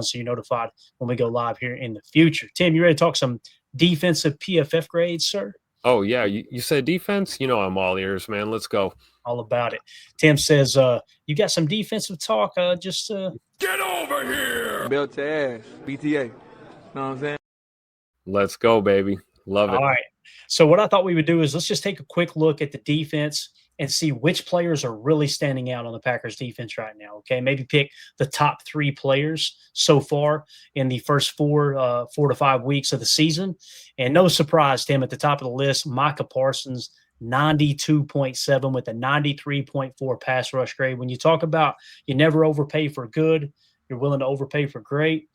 so you're notified when we go live here in the future. Tim, you ready to talk some defensive PFF grades, sir? Oh, yeah. You said defense? You know I'm all ears, man. Let's go. All about it. Tim says, you got some defensive talk. Get over here! Belt to ass. BTA. Know what I'm saying? Let's go, baby. Love it. All right. So what I thought we would do is let's just take a quick look at the defense and see which players are really standing out on the Packers defense right now. Okay. Maybe pick the top 3 players so far in the first 4 to 5 weeks of the season. And no surprise, Tim, at the top of the list, Micah Parsons, 92.7 with a 93.4 pass rush grade. When you talk about you never overpay for good, you're willing to overpay for great.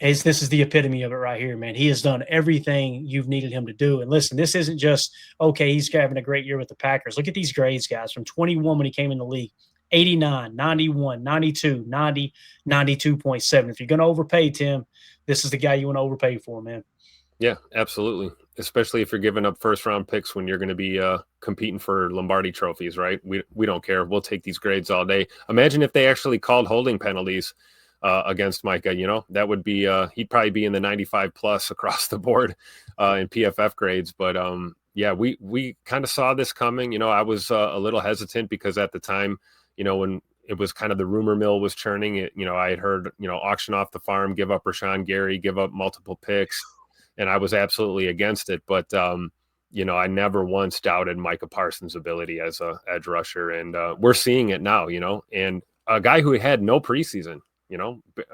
This is the epitome of it right here, man. He has done everything you've needed him to do. And listen, this isn't just, okay, he's having a great year with the Packers. Look at these grades, guys. From 21 when he came in the league, 89, 91, 92, 90, 92.7. If you're going to overpay, Tim, this is the guy you want to overpay for, man. Yeah, absolutely. Especially if you're giving up first-round picks when you're going to be competing for Lombardi trophies, right? We don't care. We'll take these grades all day. Imagine if they actually called holding penalties against Micah, that would be he'd probably be in the 95 plus across the board in PFF grades. But yeah, we kind of saw this coming. I was a little hesitant because at the time, when it was kind of the rumor mill was churning, I had heard, auction off the farm, give up Rashan Gary, give up multiple picks, and I was absolutely against it. But I never once doubted Micah Parsons' ability as a edge rusher, and we're seeing it now. And a guy who had no preseason.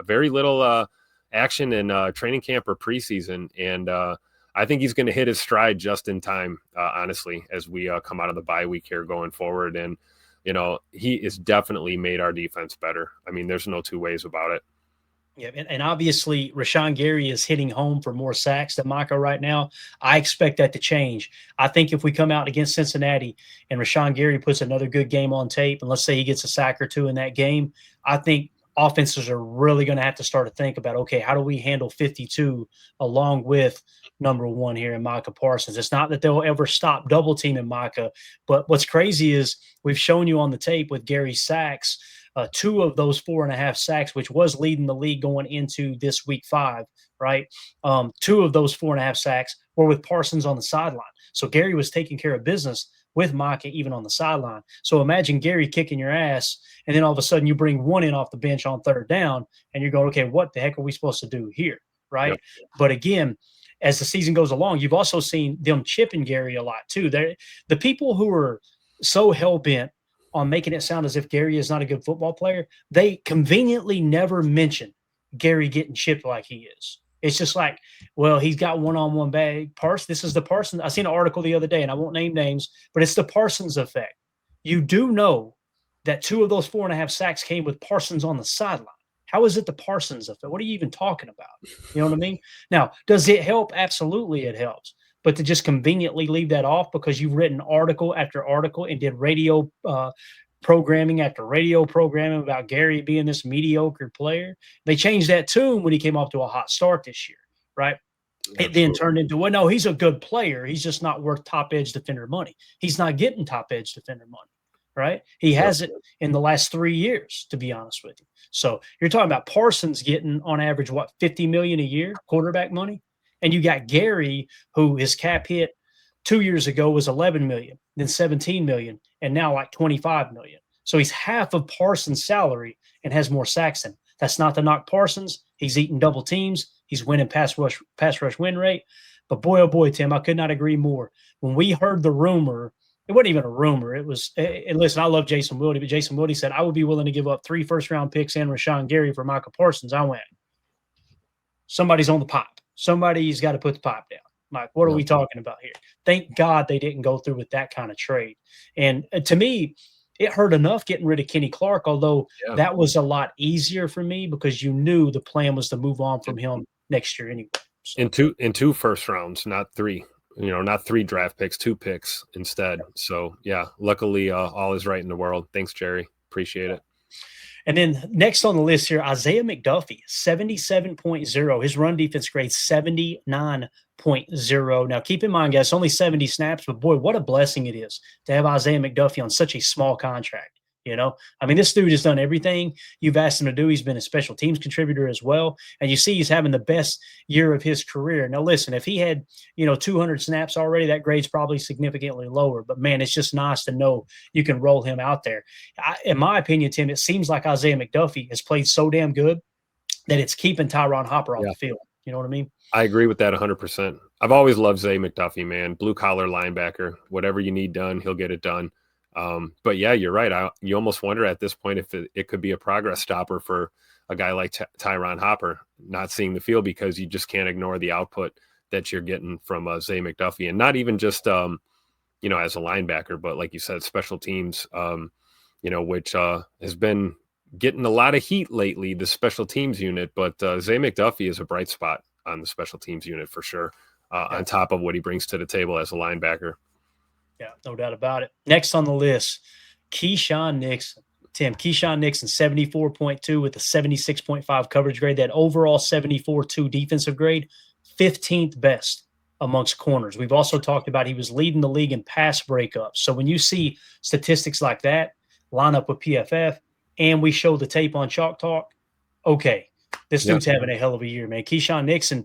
Very little action in training camp or preseason. And I think he's going to hit his stride just in time, honestly, as we come out of the bye week here going forward. And, he has definitely made our defense better. I mean, there's no two ways about it. Yeah, and obviously Rashan Gary is hitting home for more sacks than Micah right now. I expect that to change. I think if we come out against Cincinnati and Rashan Gary puts another good game on tape, and let's say he gets a sack or 2 in that game, I think offenses are really going to have to start to think about, okay, how do we handle 52 along with number 1 here in Micah Parsons? It's not that they'll ever stop double teaming Micah, but what's crazy is we've shown you on the tape with Gary's sacks, 2 of those 4.5 sacks, which was leading the league going into this week 5, right? 2 of those 4.5 sacks were with Parsons on the sideline. So Gary was taking care of business with Micah even on the sideline. So imagine Gary kicking your ass, and then all of a sudden you bring 1 in off the bench on 3rd down, and you're going, okay, what the heck are we supposed to do here, right? Yep. But again, as the season goes along, you've also seen them chipping Gary a lot too. The people who are so hell-bent on making it sound as if Gary is not a good football player, they conveniently never mention Gary getting chipped like he is. It's just like, well, he's got one-on-one bag. This is the Parsons. I seen an article the other day, and I won't name names, but it's the Parsons effect. You do know that 2 of those 4.5 sacks came with Parsons on the sideline. How is it the Parsons effect? What are you even talking about? You know what I mean? Now, does it help? Absolutely it helps. But to just conveniently leave that off because you've written article after article and did radio programming after radio programming about Gary being this mediocre player. They changed that tune when he came off to a hot start this year, right? Absolutely. It then turned into, well, no, he's a good player. He's just not worth top edge defender money. He's not getting top edge defender money, right? He hasn't in the last 3 years, to be honest with you. So you're talking about Parsons getting on average, what, $50 million a year quarterback money? And you got Gary, who his cap hit 2 years ago was $11 million, then $17 million, and now like $25 million. So he's half of Parsons' salary and has more sacks than him. That's not to knock Parsons. He's eating double teams. He's winning pass rush win rate. But boy, oh boy, Tim, I could not agree more. When we heard the rumor, it wasn't even a rumor. It was, and listen, I love Jason Wilde, but Jason Wilde said, I would be willing to give up 3 first-round picks and Rashan Gary for Micah Parsons. I went, somebody's on the pipe. Somebody's got to put the pipe down. Mike, what are we talking about here? Thank God they didn't go through with that kind of trade. And to me, it hurt enough getting rid of Kenny Clark, although that was a lot easier for me because you knew the plan was to move on from him next year anyway. So. In two first rounds, not 3. Not 3 draft picks, 2 picks instead. So, yeah, luckily all is right in the world. Thanks, Jerry. Appreciate it. And then next on the list here, Isaiah McDuffie, 77.0. His run defense grade, 79.0. Now, keep in mind, guys, only 70 snaps, but boy, what a blessing it is to have Isaiah McDuffie on such a small contract. You know, I mean, this dude has done everything you've asked him to do. He's been a special teams contributor as well. And you see he's having the best year of his career. Now, listen, if he had, 200 snaps already, that grade's probably significantly lower. But, man, it's just nice to know you can roll him out there. In my opinion, Tim, it seems like Isaiah McDuffie has played so damn good that it's keeping Tyron Hopper off the field. You know what I mean? I agree with that 100%. I've always loved Zay McDuffie, man. Blue-collar linebacker. Whatever you need done, he'll get it done. But yeah, you're right. You almost wonder at this point if it could be a progress stopper for a guy like Tyron Hopper not seeing the field, because you just can't ignore the output that you're getting from Zay McDuffie, and not even just, as a linebacker, but like you said, special teams, which has been getting a lot of heat lately, the special teams unit, but Zay McDuffie is a bright spot on the special teams unit for sure, on top of what he brings to the table as a linebacker. Yeah, no doubt about it. Next on the list, Keisean Nixon. Tim, Keisean Nixon, 74.2 with a 76.5 coverage grade. That overall 74.2 defensive grade, 15th best amongst corners. We've also talked about he was leading the league in pass breakups. So when you see statistics like that line up with PFF, and we show the tape on Chalk Talk, okay, this dude's having a hell of a year, man. Keisean Nixon,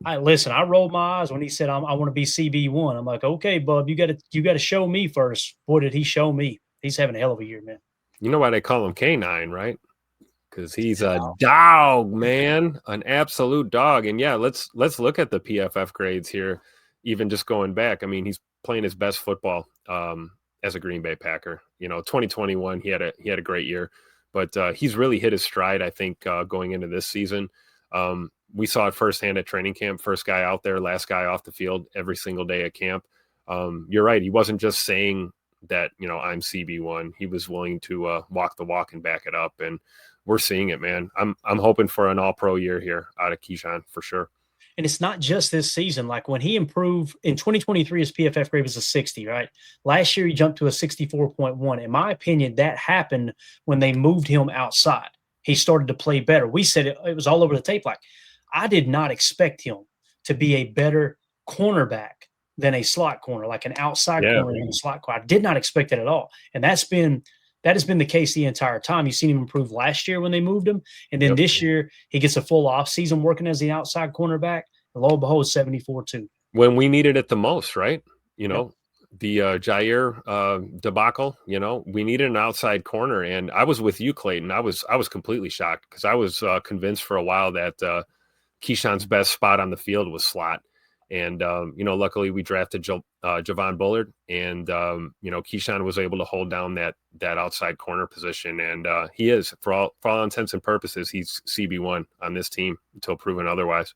I rolled my eyes when he said, I want to be CB1. I'm like, okay, bub, you got to show me first. Boy, did he show me. He's having a hell of a year, man. You know why they call him K9, right? Because he's a dog, man, an absolute dog. And yeah, let's look at the PFF grades here, even just going back. I mean, he's playing his best football as a Green Bay Packer. 2021, he had a great year, but he's really hit his stride, I think, going into this season. We saw it firsthand at training camp. First guy out there, last guy off the field every single day at camp. You're right. He wasn't just saying that, I'm CB1. He was willing to walk the walk and back it up. And we're seeing it, man. I'm hoping for an all-pro year here out of Keisean for sure. And it's not just this season. Like when he improved in 2023, his PFF grade was a 60, right? Last year, he jumped to a 64.1. In my opinion, that happened when they moved him outside. He started to play better. We said it was all over the tape. Like, I did not expect him to be a better cornerback than a slot corner, like an outside corner than a slot corner. I did not expect it at all. And that has been the case the entire time. You've seen him improve last year when they moved him. And then this year, he gets a full offseason working as the outside cornerback. And lo and behold, 74-2. When we needed it the most, right? The Jair debacle, we needed an outside corner. And I was with you, Clayton. I was completely shocked because I was convinced for a while that Keyshawn's best spot on the field was slot. And, luckily we drafted Javon Bullard, and, Keisean was able to hold down that outside corner position. And he is, for all intents and purposes, he's CB1 on this team until proven otherwise.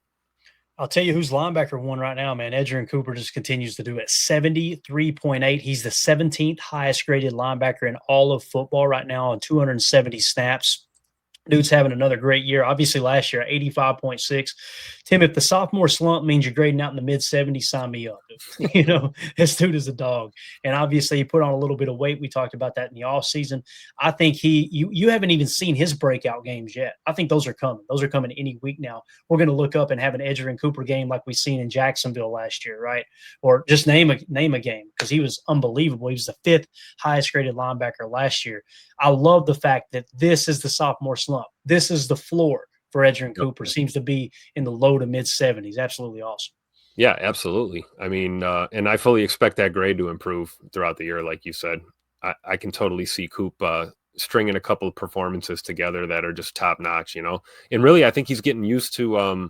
I'll tell you who's linebacker one right now, man. Edgerrin Cooper just continues to do it. 73.8. He's the 17th highest graded linebacker in all of football right now on 270 snaps. Dude's having another great year. Obviously, last year, 85.6. Tim, if the sophomore slump means you're grading out in the mid-70s, sign me up. This dude is a dog. And obviously, he put on a little bit of weight. We talked about that in the offseason. I think you haven't even seen his breakout games yet. I think those are coming. Those are coming any week now. We're going to look up and have an Edgerrin Cooper game like we seen in Jacksonville last year, right? Or just name a game, because he was unbelievable. He was the 5th highest graded linebacker last year. I love the fact that this is the sophomore slump. This is the floor for Edgerrin Cooper. Seems to be in the low to mid 70s. Absolutely awesome. Yeah, absolutely. I mean, and I fully expect that grade to improve throughout the year. Like you said, I can totally see Coop stringing a couple of performances together that are just top notch, and really, I think he's getting used to,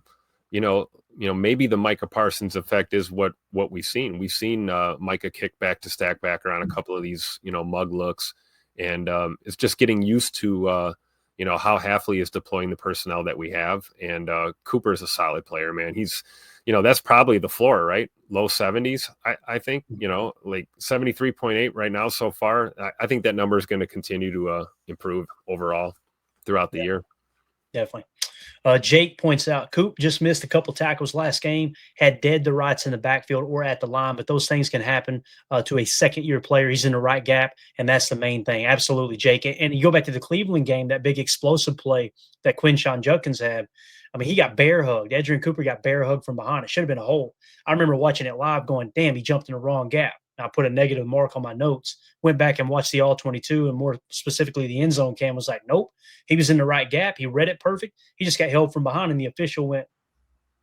maybe the Micah Parsons effect is what we've seen. We've seen Micah kick back to stack backer on a couple of these, mug looks. And it's just getting used to, how Hafley is deploying the personnel that we have. And Cooper is a solid player, man. He's, that's probably the floor, right? Low 70s, I think, like 73.8 right now so far. I think that number is going to continue to improve overall throughout the year. Definitely. Jake points out, Coop just missed a couple tackles last game, had dead to rights in the backfield or at the line, but those things can happen to a second-year player. He's in the right gap, and that's the main thing. Absolutely, Jake. And you go back to the Cleveland game, that big explosive play that Quinshon Judkins had. I mean, he got bear hugged. Edgerrin Cooper got bear hugged from behind. It should have been a hole. I remember watching it live going, damn, he jumped in the wrong gap. And I put a negative mark on my notes, went back and watched the all 22 and more specifically the end zone cam was like, nope, he was in the right gap. He read it perfect. He just got held from behind and the official went,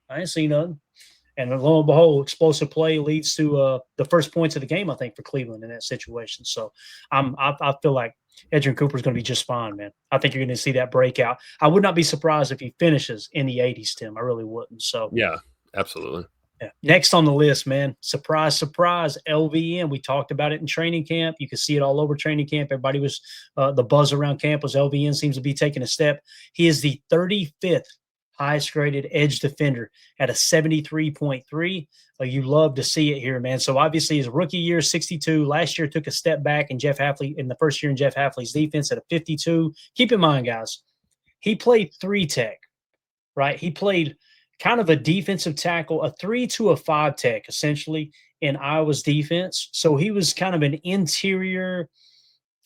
I ain't seen nothing. And lo and behold, explosive play leads to the first points of the game, I think, for Cleveland in that situation. So I feel like Edgerrin Cooper is going to be just fine, man. I think you're going to see that breakout. I would not be surprised if he finishes in the 80s, Tim. I really wouldn't. So yeah, absolutely. Yeah. Next on the list, man, surprise, surprise, LVN. We talked about it in training camp. You could see it all over training camp. Everybody was the buzz around camp was LVN seems to be taking a step. He is the 35th highest graded edge defender at a 73.3. You love to see it here, man. So obviously his rookie year, 62. Last year took a step back in Jeff Hafley in the first year in Jeff Hafley's defense at a 52. Keep in mind, guys, he played 3-tech, right? He played kind of a defensive tackle, a 3 to a 5 tech, essentially, in Iowa's defense. So he was kind of an interior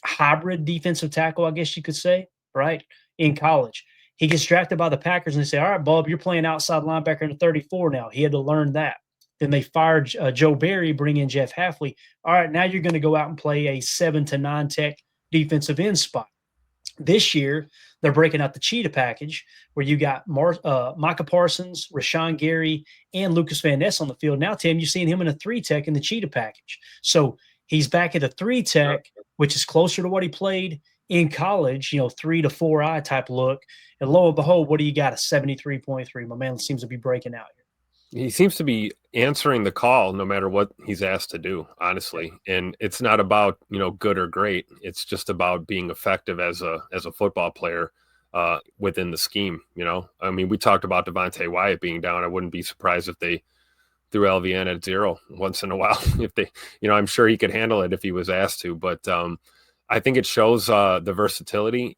hybrid defensive tackle, I guess you could say, right, in college. He gets drafted by the Packers, and they say, all right, Bob, you're playing outside linebacker in the 34 now. He had to learn that. Then they fired Joe Barry, bring in Jeff Hafley. All right, now you're going to go out and play a 7 to 9 tech defensive end spot. This year, they're breaking out the cheetah package where you got Micah Parsons, Rashan Gary, and Lucas Van Ness on the field. Now, Tim, you're seeing him in a 3-tech in the cheetah package. So he's back at a 3-tech, which is closer to what he played in college, 3 to 4 eye type look. And lo and behold, what do you got? A 73.3. My man seems to be breaking out here. He seems to be answering the call no matter what he's asked to do, honestly. And it's not about, good or great. It's just about being effective as a football player within the scheme, I mean, we talked about Devonte Wyatt being down. I wouldn't be surprised if they threw LVN at 0 once in a while. If they, I'm sure he could handle it if he was asked to. But I think it shows the versatility.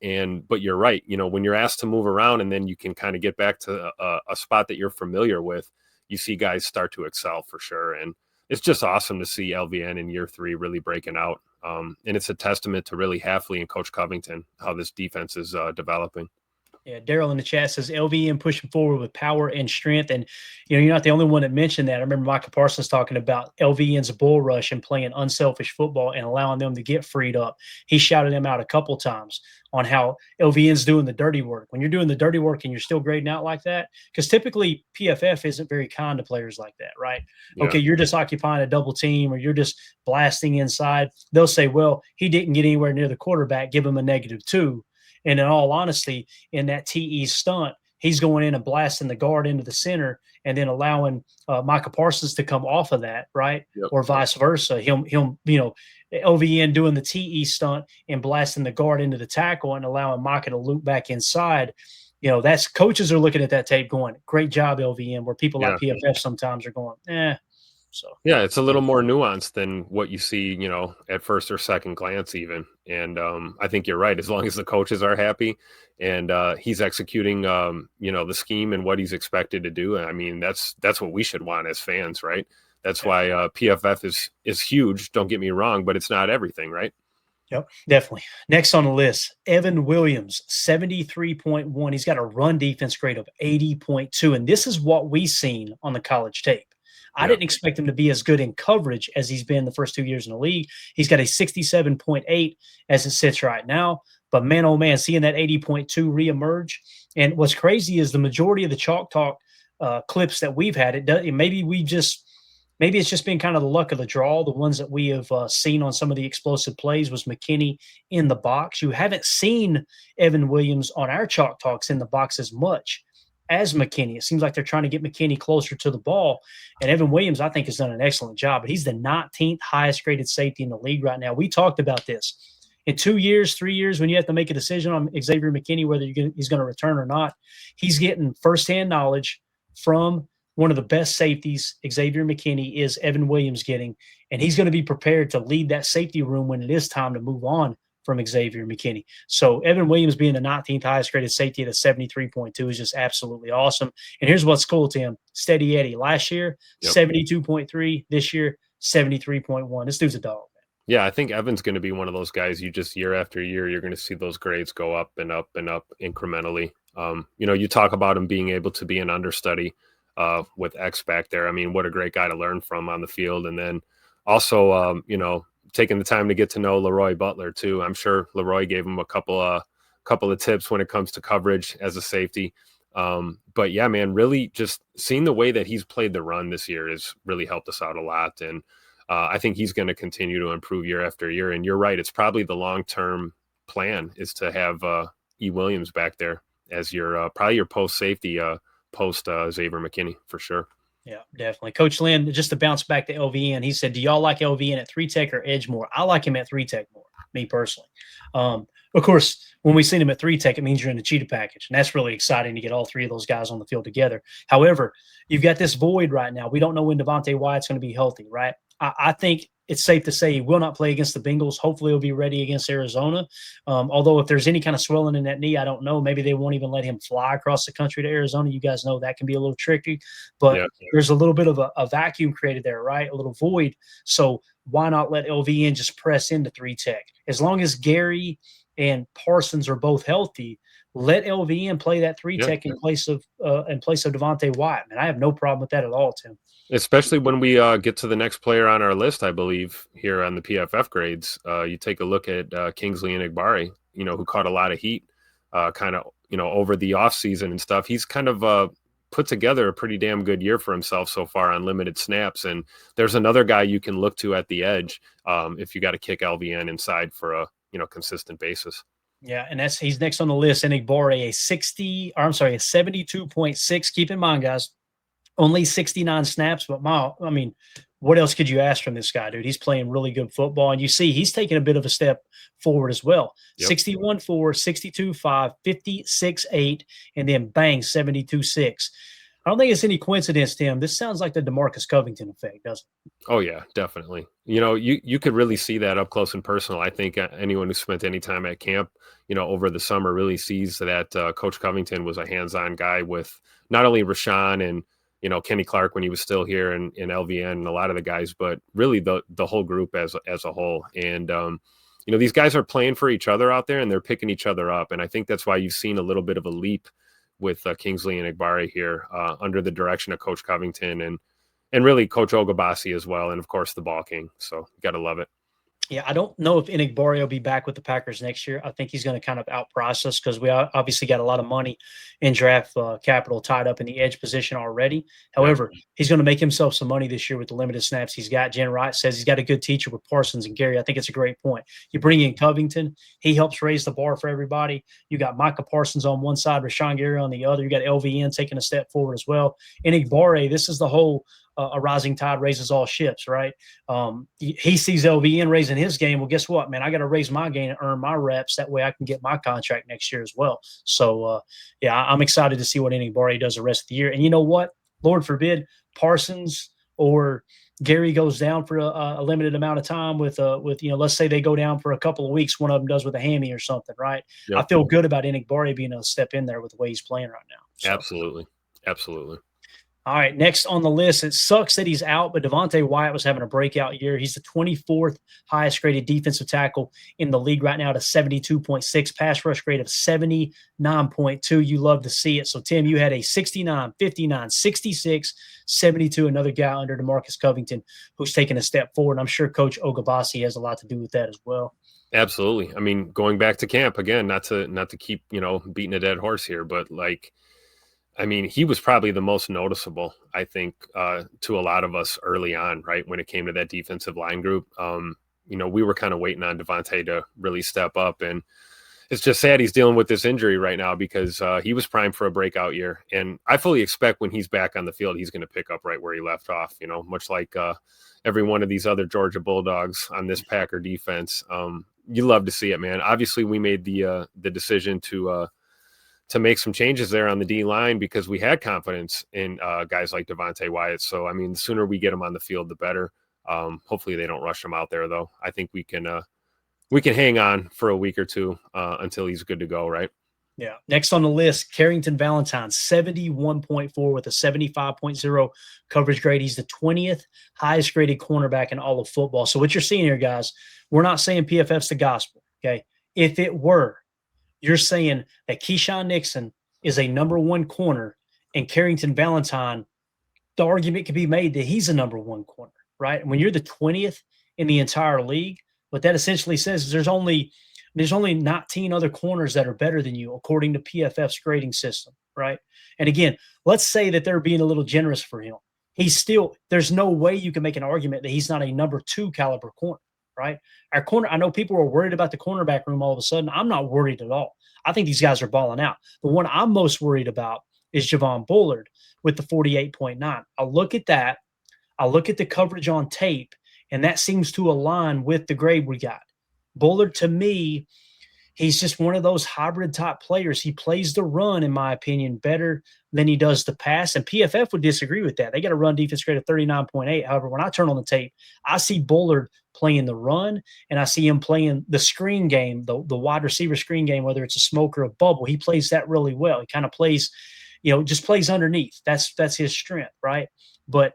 But you're right. When you're asked to move around and then you can kind of get back to a spot that you're familiar with, you see guys start to excel for sure. And it's just awesome to see LVN in year 3 really breaking out. And it's a testament to really Hafley and Coach Covington, how this defense is developing. Yeah, Daryl in the chat says LVN pushing forward with power and strength. And, you're not the only one that mentioned that. I remember Micah Parsons talking about LVN's bull rush and playing unselfish football and allowing them to get freed up. He shouted them out a couple times on how LVN's doing the dirty work. When you're doing the dirty work and you're still grading out like that, because typically PFF isn't very kind to players like that, right? Yeah. Okay, you're just occupying a double team or you're just blasting inside. They'll say, well, he didn't get anywhere near the quarterback, give him a -2. And in all honesty, in that TE stunt, he's going in and blasting the guard into the center and then allowing Micah Parsons to come off of that, right? Yep. Or vice versa. Him, LVN doing the TE stunt and blasting the guard into the tackle and allowing Micah to loop back inside. That's coaches are looking at that tape going, great job, LVN, where people like PFF sometimes are going, So yeah, it's a little more nuanced than what you see, at first or second glance even. And I think you're right. As long as the coaches are happy and he's executing, the scheme and what he's expected to do. I mean, that's what we should want as fans, right? That's why PFF is huge. Don't get me wrong, but it's not everything, right? Yep, definitely. Next on the list, Evan Williams, 73.1. He's got a run defense grade of 80.2. And this is what we've seen on the college tape. I didn't expect him to be as good in coverage as he's been the first 2 years in the league. He's got a 67.8 as it sits right now. But man, oh man, seeing that 80.2 reemerge. And what's crazy is the majority of the Chalk Talk clips that we've had, maybe it's just been kind of the luck of the draw. The ones that we have seen on some of the explosive plays was McKinney in the box. You haven't seen Evan Williams on our Chalk Talks in the box as much as McKinney. It seems like they're trying to get McKinney closer to the ball. And Evan Williams, I think, has done an excellent job. But he's the 19th highest graded safety in the league right now. We talked about this. In 2 years, 3 years, when you have to make a decision on Xavier McKinney, whether he's going to return or not, he's getting firsthand knowledge from one of the best safeties Xavier McKinney is Evan Williams getting. And he's going to be prepared to lead that safety room when it is time to move on from Xavier McKinney. So Evan Williams being the 19th highest graded safety at a 73.2 is just absolutely awesome. And here's what's cool, Tim. Steady Eddie. Last year, 72.3. This year, 73.1. This dude's a dog, man. Yeah, I think Evan's going to be one of those guys you just year after year, you're going to see those grades go up and up and up incrementally. You talk about him being able to be an understudy with X back there. I mean, what a great guy to learn from on the field. And then Also, taking the time to get to know Leroy Butler too. I'm sure Leroy gave him a couple of tips when it comes to coverage as a safety. But yeah, man, really just seeing the way that he's played the run this year has really helped us out a lot. And I think he's going to continue to improve year after year. And you're right. It's probably the long-term plan is to have E. Williams back there as your probably your post safety post Xavier McKinney for sure. Yeah, definitely. Coach Lynn, just to bounce back to LVN, he said, do y'all like LVN at 3-tech or edge more? I like him at 3-tech more, me personally. Of course, when we seen him at 3-tech, it means you're in the cheetah package, and that's really exciting to get all three of those guys on the field together. However, you've got this void right now. We don't know when Devonte Wyatt's going to be healthy, right? I think it's safe to say he will not play against the Bengals. Hopefully he'll be ready against Arizona. Although if there's any kind of swelling in that knee, I don't know. Maybe they won't even let him fly across the country to Arizona. You guys know that can be a little tricky. But there's a little bit of a vacuum created there, right? A little void. So why not let LVN just press into 3-tech? As long as Gary and Parsons are both healthy, let LVN play that 3-tech in place of Devonte Wyatt. Man, I have no problem with that at all, Tim. Especially when we get to the next player on our list, I believe, here on the PFF grades. You take a look at Kingsley Enagbare, who caught a lot of heat over the offseason and stuff. He's kind of put together a pretty damn good year for himself so far on limited snaps. And there's another guy you can look to at the edge if you got to kick LVN inside for a consistent basis. Yeah, and he's next on the list. Enagbare, a 72.6. Keep in mind, guys, only 69 snaps, but what else could you ask from this guy, dude? He's playing really good football, and you see he's taking a bit of a step forward as well. 61.4, 62.5, 56.8, and then bang, 72.6. I don't think it's any coincidence, Tim. This sounds like the DeMarcus Covington effect, doesn't it? Oh, yeah, definitely. You could really see that up close and personal. I think anyone who spent any time at camp, over the summer really sees that Coach Covington was a hands-on guy with not only Rashan and, Kenny Clark when he was still here and LVN and a lot of the guys, but really the whole group as a whole. And, these guys are playing for each other out there and they're picking each other up. And I think that's why you've seen a little bit of a leap with Kingsley Enagbare here under the direction of Coach Covington and really Coach Ogabasi as well. And of course the Ball King. So you got to love it. Yeah, I don't know if Enagbare will be back with the Packers next year. I think he's going to kind of outprice us because we obviously got a lot of money in draft capital tied up in the edge position already. However, he's going to make himself some money this year with the limited snaps he's got. Jen Wright says he's got a good teacher with Parsons and Gary. I think it's a great point. You bring in Covington, he helps raise the bar for everybody. You got Micah Parsons on one side, Rashan Gary on the other. You got LVN taking a step forward as well. Enagbare, this is the whole a rising tide raises all ships, right? He sees LVN raising his game. Well, guess what, man? I got to raise my game and earn my reps. That way I can get my contract next year as well. So, I'm excited to see what Enagbare does the rest of the year. And you know what? Lord forbid Parsons or Gary goes down for a limited amount of time with let's say they go down for a couple of weeks. One of them does with a hammy or something, right? Yep. I feel good about Enagbare being able to step in there with the way he's playing right now. So. Absolutely. All right, next on the list, it sucks that he's out, but Devonte Wyatt was having a breakout year. He's the 24th highest graded defensive tackle in the league right now at a 72.6, pass rush grade of 79.2. You love to see it. So, Tim, you had a 69, 59, 66, 72, another guy under DeMarcus Covington who's taking a step forward. I'm sure Coach Ogabasi has a lot to do with that as well. Absolutely. I mean, going back to camp, again, not to keep, beating a dead horse here, but he was probably the most noticeable, I think, to a lot of us early on, right, when it came to that defensive line group. We were kind of waiting on Devonte to really step up, and it's just sad he's dealing with this injury right now because he was primed for a breakout year. And I fully expect when he's back on the field, he's going to pick up right where he left off, much like every one of these other Georgia Bulldogs on this Packer defense. You love to see it, man. Obviously, we made the decision to make some changes there on the D line because we had confidence in guys like Devonte Wyatt. So, the sooner we get him on the field, the better. Hopefully they don't rush him out there though. I think we can hang on for a week or two until he's good to go. Right. Yeah. Next on the list, Carrington Valentine, 71.4 with a 75.0 coverage grade. He's the 20th highest graded cornerback in all of football. So what you're seeing here, guys, we're not saying PFF's the gospel. Okay. If it were, you're saying that Keisean Nixon is a number one corner and Carrington Valentine, the argument could be made that he's a number one corner, right? And when you're the 20th in the entire league, what that essentially says is there's only 19 other corners that are better than you, according to PFF's grading system, right? And again, let's say that they're being a little generous for him. There's no way you can make an argument that he's not a number 2 caliber corner, right? Our corner, I know people are worried about the cornerback room all of a sudden. I'm not worried at all. I think these guys are balling out. The one I'm most worried about is Javon Bullard with the 48.9. I'll look at that. I'll look at the coverage on tape, and that seems to align with the grade we got. Bullard, to me, he's just one of those hybrid type players. He plays the run, in my opinion, better than he does the pass. And PFF would disagree with that. They got a run defense grade of 39.8. However, when I turn on the tape, I see Bullard playing the run, and I see him playing the screen game, the wide receiver screen game, whether it's a smoke or a bubble. He plays that really well. He kind of plays, just plays underneath. That's his strength, right? But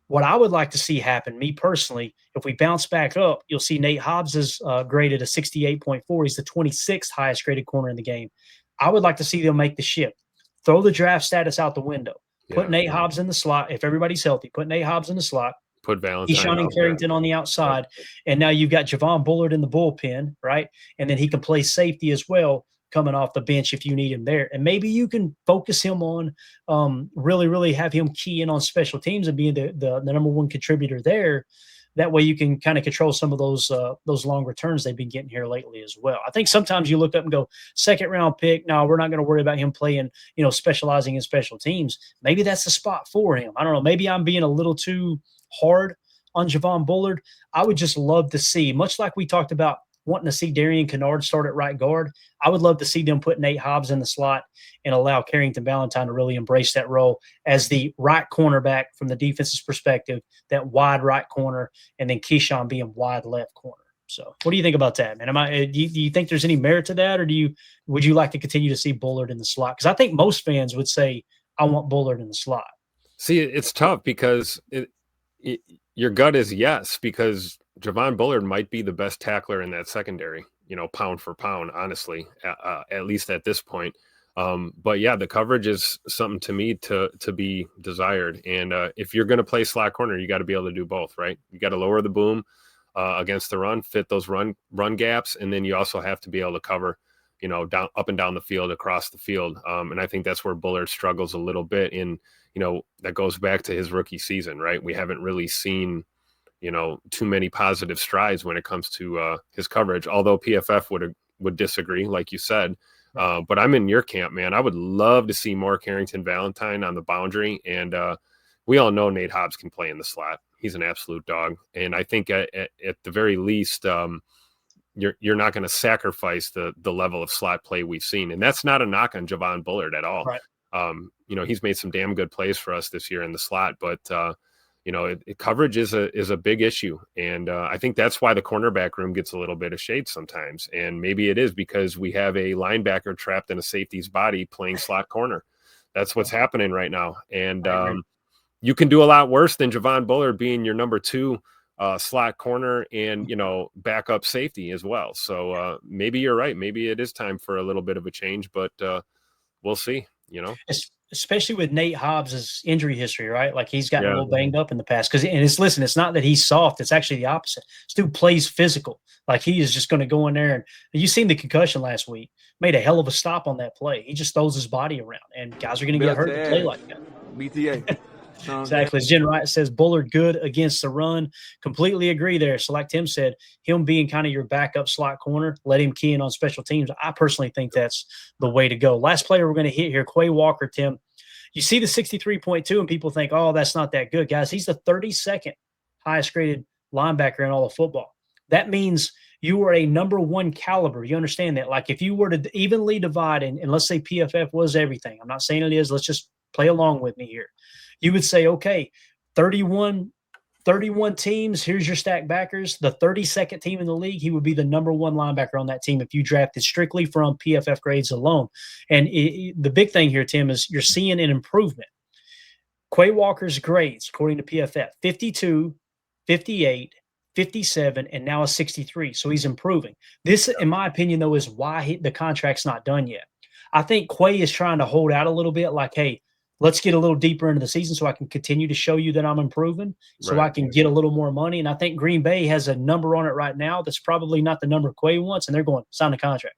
what I would like to see happen, me personally, if we bounce back up, you'll see Nate Hobbs is graded a 68.4. He's the 26th highest graded corner in the game. I would like to see them make the shift. Throw the draft status out the window. Put Nate Hobbs in the slot. If everybody's healthy, put Nate Hobbs in the slot. Put Valentine. Keisean and Carrington on the outside. And now you've got Javon Bullard in the bullpen, right? And then he can play safety as well, coming off the bench if you need him there. And maybe you can focus him on really, really have him key in on special teams and being the number 1 contributor there. That way you can kind of control some of those long returns they've been getting here lately as well. I think sometimes you look up and go, 2nd round pick. No, we're not going to worry about him playing, specializing in special teams. Maybe that's the spot for him. I don't know. Maybe I'm being a little too hard on Javon Bullard. I would just love to see, much like we talked about wanting to see Darian Kennard start at right guard, I would love to see them put Nate Hobbs in the slot and allow Carrington Valentine to really embrace that role as the right cornerback from the defense's perspective, that wide right corner, and then Keisean being wide left corner. So what do you think about that, man? Do you think there's any merit to that, or would you like to continue to see Bullard in the slot? Because I think most fans would say, I want Bullard in the slot. See, it's tough because your gut is yes, because Javon Bullard might be the best tackler in that secondary, pound for pound, honestly, at least at this point. But yeah, the coverage is something to me to be desired. And if you're going to play slot corner, you got to be able to do both, right? You got to lower the boom against the run, fit those run gaps. And then you also have to be able to cover, down up and down the field, across the field. And I think that's where Bullard struggles a little bit in, that goes back to his rookie season, right? We haven't really seen, too many positive strides when it comes to his coverage, although PFF would disagree, like you said. But I'm in your camp, man. I would love to see more Carrington Valentine on the boundary. And we all know Nate Hobbs can play in the slot. He's an absolute dog. And I think at the very least, you're not going to sacrifice the level of slot play we've seen. And that's not a knock on Javon Bullard at all. Right. He's made some damn good plays for us this year in the slot, but coverage is a big issue. And I think that's why the cornerback room gets a little bit of shade sometimes. And maybe it is because we have a linebacker trapped in a safety's body playing slot corner. That's what's happening right now. And you can do a lot worse than Javon Bullard being your number 2 slot corner and, backup safety as well. So maybe you're right. Maybe it is time for a little bit of a change, but we'll see, Especially with Nate Hobbs' injury history, right? Like he's gotten a little banged up in the past. It's not that he's soft. It's actually the opposite. This dude plays physical. Like he is just going to go in there. And you seen the concussion last week. Made a hell of a stop on that play. He just throws his body around. And guys are going to get hurt to play like that. BTA. Exactly. As Jen Wright says, Bullard good against the run. Completely agree there. So like Tim said, him being kind of your backup slot corner, let him key in on special teams. I personally think that's the way to go. Last player we're going to hit here, Quay Walker, Tim. You see the 63.2 and people think, oh, that's not that good. Guys, he's the 32nd highest graded linebacker in all of football. That means you are a number 1 caliber. You understand that? Like if you were to evenly divide, and let's say PFF was everything. I'm not saying it is. Let's just play along with me here. You would say, okay, 31 teams, here's your stack backers. The 32nd team in the league, he would be the number 1 linebacker on that team if you drafted strictly from PFF grades alone. And the big thing here, Tim, is you're seeing an improvement. Quay Walker's grades, according to PFF, 52, 58, 57, and now a 63. So he's improving. This, in my opinion, though, is why the contract's not done yet. I think Quay is trying to hold out a little bit like, hey, let's get a little deeper into the season so I can continue to show you that I'm improving, so I can get a little more money. And I think Green Bay has a number on it right now that's probably not the number Quay wants, and they're going, sign the contract,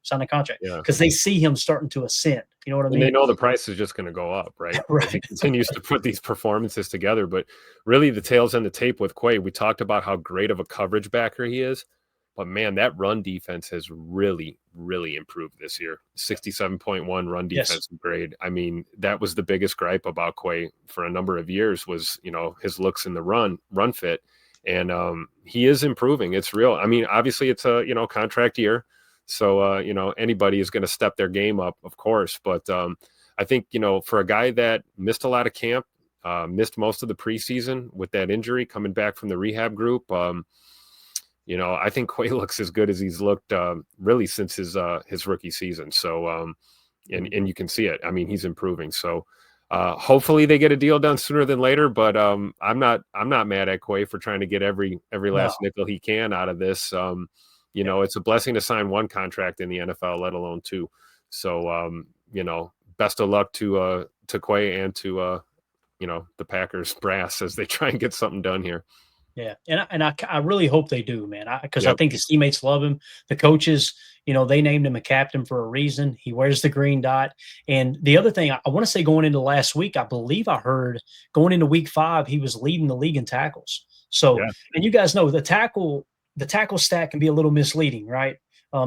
because they see him starting to ascend. You know what I mean? And they know the price is just going to go up, right? Right. As he continues to put these performances together. But really, the tails end the tape with Quay. We talked about how great of a coverage backer he is. But, man, that run defense has really, really improved this year. 67.1 run defense grade. I mean, that was the biggest gripe about Quay for a number of years was, his looks in the run fit. And he is improving. It's real. I mean, obviously it's a, contract year. So, anybody is going to step their game up, of course. But I think, for a guy that missed a lot of camp, missed most of the preseason with that injury coming back from the rehab group, I think Quay looks as good as he's looked really since his rookie season. So, and you can see it. I mean, he's improving. So, hopefully they get a deal done sooner than later. But I'm not mad at Quay for trying to get every last nickel he can out of this. It's a blessing to sign one contract in the NFL, let alone two. So, best of luck to Quay and to the Packers brass as they try and get something done here. Yeah, and I really hope they do, man, because I think his teammates love him. The coaches, they named him a captain for a reason. He wears the green dot. And the other thing, I want to say going into last week, I believe I heard going into week 5, he was leading the league in tackles. So, and you guys know the tackle stat can be a little misleading, right?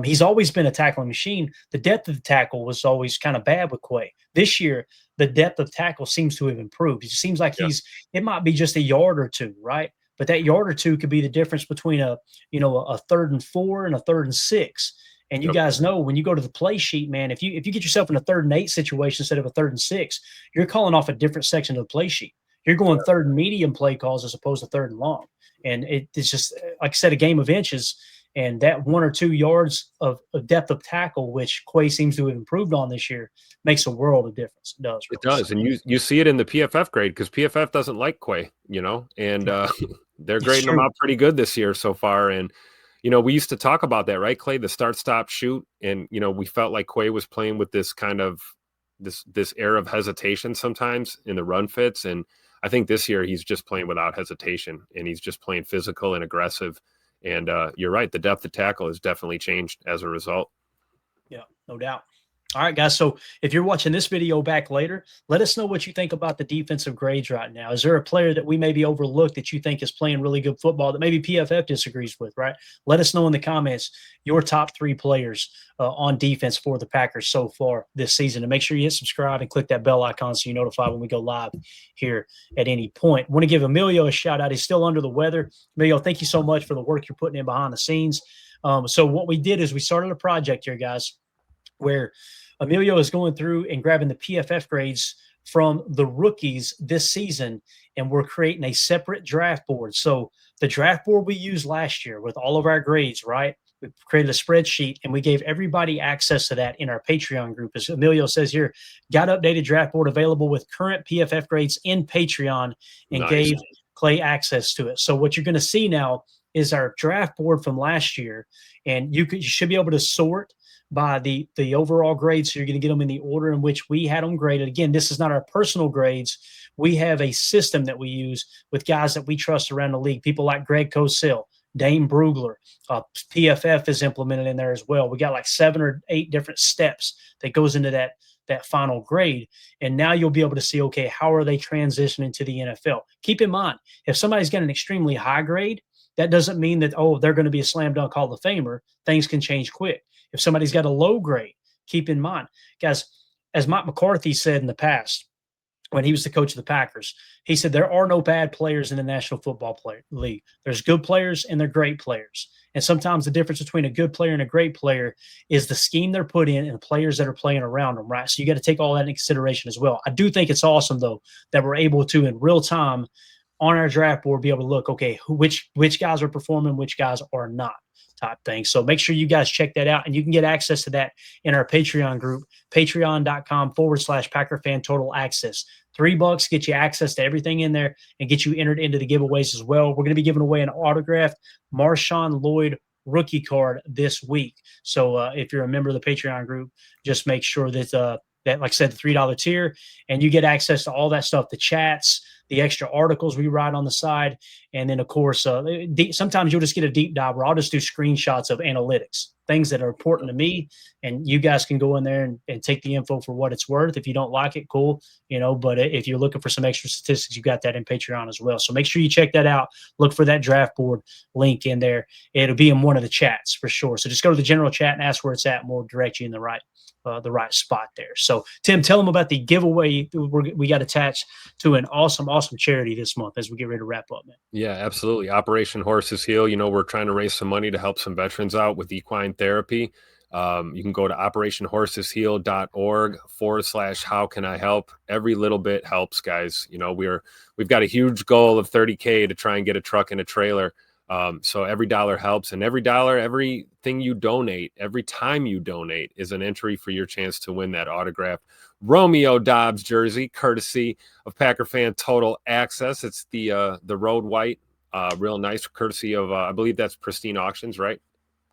He's always been a tackling machine. The depth of the tackle was always kind of bad with Quay. This year, the depth of tackle seems to have improved. It seems like it might be just a yard or two, right? But that yard or two could be the difference between a 3rd and 4 and a 3rd and 6. And you guys know when you go to the play sheet, man, if you get yourself in a 3rd and 8 situation instead of a 3rd and 6, you're calling off a different section of the play sheet. You're going 3rd and medium play calls as opposed to 3rd and long. And it's just, like I said, a game of inches. And that 1 or 2 yards of depth of tackle, which Quay seems to have improved on this year, makes a world of difference. It does. It does. And you see it in the PFF grade because PFF doesn't like Quay, and they're grading him out pretty good this year so far. And, we used to talk about that, right, Clay? The start, stop, shoot. And, we felt like Quay was playing with this kind of this air of hesitation sometimes in the run fits. And I think this year he's just playing without hesitation and he's just playing physical and aggressive. And you're right. The depth of tackle has definitely changed as a result. Yeah, no doubt. All right, guys. So if you're watching this video back later, let us know what you think about the defensive grades right now. Is there a player that we maybe overlooked that you think is playing really good football that maybe PFF disagrees with, right? Let us know in the comments your top 3 players on defense for the Packers so far this season. And make sure you hit subscribe and click that bell icon so you're notified when we go live here at any point. I want to give Emilio a shout out. He's still under the weather. Emilio, thank you so much for the work you're putting in behind the scenes. So what we did is we started a project here, guys, where Emilio is going through and grabbing the PFF grades from the rookies this season, and we're creating a separate draft board. So the draft board we used last year with all of our grades, right? We created a spreadsheet, and we gave everybody access to that in our Patreon group. As Emilio says here, got updated draft board available with current PFF grades in Patreon and gave Clay access to it. So what you're going to see now is our draft board from last year, and you should be able to sort by the overall grades. So you're going to get them in the order in which we had them graded. Again, this is not our personal grades. We have a system that we use with guys that we trust around the league, people like Greg Cosell, Dane Brugler. PFF is implemented in there as well. We got like 7 or 8 different steps that goes into that final grade. And now you'll be able to see, okay, how are they transitioning to the NFL? Keep in mind, if somebody's got an extremely high grade, that doesn't mean that, they're going to be a slam dunk Hall of Famer. Things can change quick. If somebody's got a low grade, keep in mind, guys, as Mike McCarthy said in the past, when he was the coach of the Packers, he said there are no bad players in the National Football League. There's good players and they're great players. And sometimes the difference between a good player and a great player is the scheme they're put in and the players that are playing around them, right? So you got to take all that into consideration as well. I do think it's awesome, though, that we're able to, in real time, on our draft board, be able to look, okay, which guys are performing, which guys are not, type thing. So make sure you guys check that out, and you can get access to that in our Patreon group, patreon.com/Packer Fan Total Access. $3 get you access to everything in there and get you entered into the giveaways as well. We're going to be giving away an autographed Marshawn Lloyd rookie card this week. So if you're a member of the Patreon group, just make sure that that, like I said, the $3 tier, and you get access to all that stuff, the chats, the extra articles we write on the side. And then, of course, sometimes you'll just get a deep dive where I'll just do screenshots of analytics, things that are important to me. And you guys can go in there and take the info for what it's worth. If you don't like it, cool. But if you're looking for some extra statistics, you got that in Patreon as well. So make sure you check that out. Look for that draft board link in there. It'll be in one of the chats for sure. So just go to the general chat and ask where it's at, and we'll direct you in the right spot there. So Tim, tell them about the giveaway we got attached to an awesome charity this month as we get ready to wrap up, man. Yeah, absolutely. Operation Horses Heal. We're trying to raise some money to help some veterans out with equine therapy. You can go to operationhorsesheal.org/how can I help. Every little bit helps, guys. We've got a huge goal of 30K to try and get a truck and a trailer. So every dollar helps, and everything you donate, every time you donate is an entry for your chance to win that autographed Romeo Doubs jersey, courtesy of Packer Fan Total Access. It's the road white, real nice, courtesy of I believe that's Pristine Auctions, right?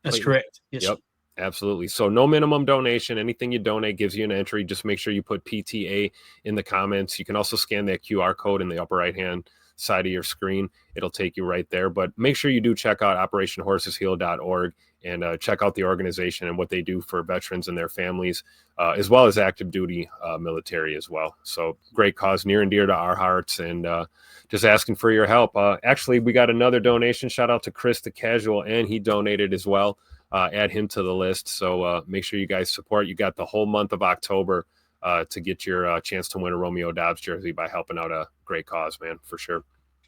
That's correct. Yes. Yep. Absolutely. So no minimum donation. Anything you donate gives you an entry. Just make sure you put PTA in the comments. You can also scan that QR code in the upper right-hand side of your screen. It'll take you right there. But make sure you do check out operationhorsesheal.org and check out the organization and what they do for veterans and their families, as well as active duty military as well. So great cause, near and dear to our hearts, and just asking for your help. Actually, we got another donation. Shout out to Chris the Casual, and he donated as well. Add him to the list. So make sure you guys support. You got the whole month of October to get your chance to win a Romeo Doubs jersey by helping out a great cause, man, for sure.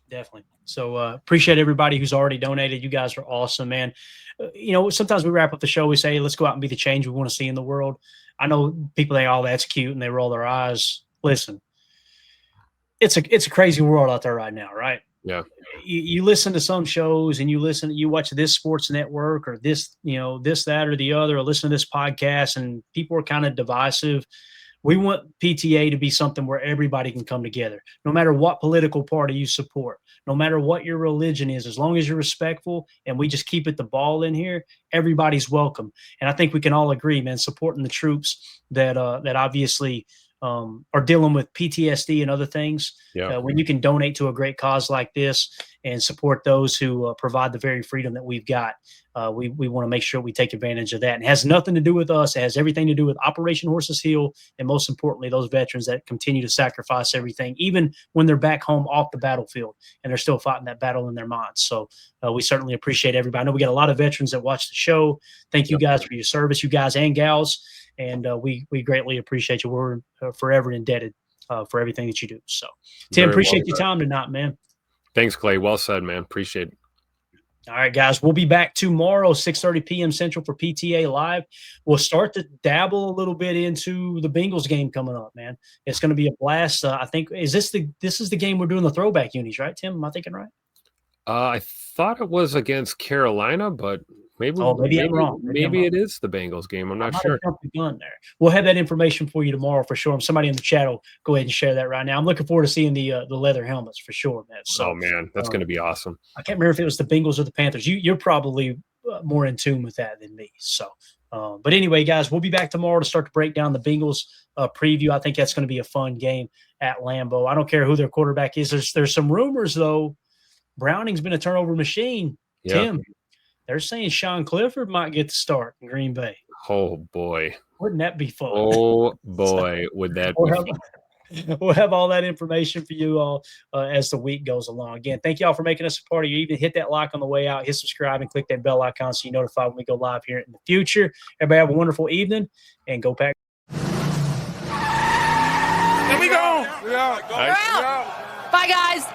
Definitely. So appreciate everybody who's already donated. You guys are awesome, man. Sometimes we wrap up the show. We say, hey, let's go out and be the change we want to see in the world. I know people think, oh, that's cute, and they roll their eyes. Listen, it's a crazy world out there right now, right? Yeah. You listen to some shows and you watch this sports network or this, that or the other, or listen to this podcast, and people are kind of divisive. We want PTA to be something where everybody can come together, no matter what political party you support, no matter what your religion is, as long as you're respectful and we just keep it the ball in here, everybody's welcome. And I think we can all agree, man, supporting the troops that obviously are dealing with PTSD and other things. Yeah. When you can donate to a great cause like this and support those who provide the very freedom that we've got, we want to make sure we take advantage of that. And it has nothing to do with us. It has everything to do with Operation Horses Heal, and most importantly, those veterans that continue to sacrifice everything, even when they're back home off the battlefield and they're still fighting that battle in their minds. So we certainly appreciate everybody. I know we got a lot of veterans that watch the show. Thank you guys for your service, you guys and gals. And we greatly appreciate you. We're forever indebted for everything that you do. So, Tim, appreciate your time tonight, man. Thanks, Clay. Well said, man. Appreciate it. All right, guys. We'll be back tomorrow, 6:30 p.m. Central for PTA Live. We'll start to dabble a little bit into the Bengals game coming up, man. It's going to be a blast. I think this is the game we're doing the throwback unis, right, Tim? Am I thinking right? I thought it was against Carolina, but maybe I'm wrong. Maybe it is the Bengals game. I'm not sure. Gun there. We'll have that information for you tomorrow for sure. Somebody in the chat will go ahead and share that right now. I'm looking forward to seeing the leather helmets for sure, man. So, oh man, that's going to be awesome. I can't remember if it was the Bengals or the Panthers. You're probably more in tune with that than me. So, but anyway, guys, we'll be back tomorrow to start to break down the Bengals preview. I think that's going to be a fun game at Lambeau. I don't care who their quarterback is. There's some rumors though. Browning's been a turnover machine. Yeah. Tim, they're saying Sean Clifford might get the start in Green Bay. Oh boy, wouldn't that be fun? Oh boy, would that be fun? We'll have all that information for you all as the week goes along. Again, thank you all for making us a part of your evening. Hit that like on the way out, hit subscribe, and click that bell icon so you're notified when we go live here in the future. Everybody have a wonderful evening, and go Pack. Here we go. Bye, guys.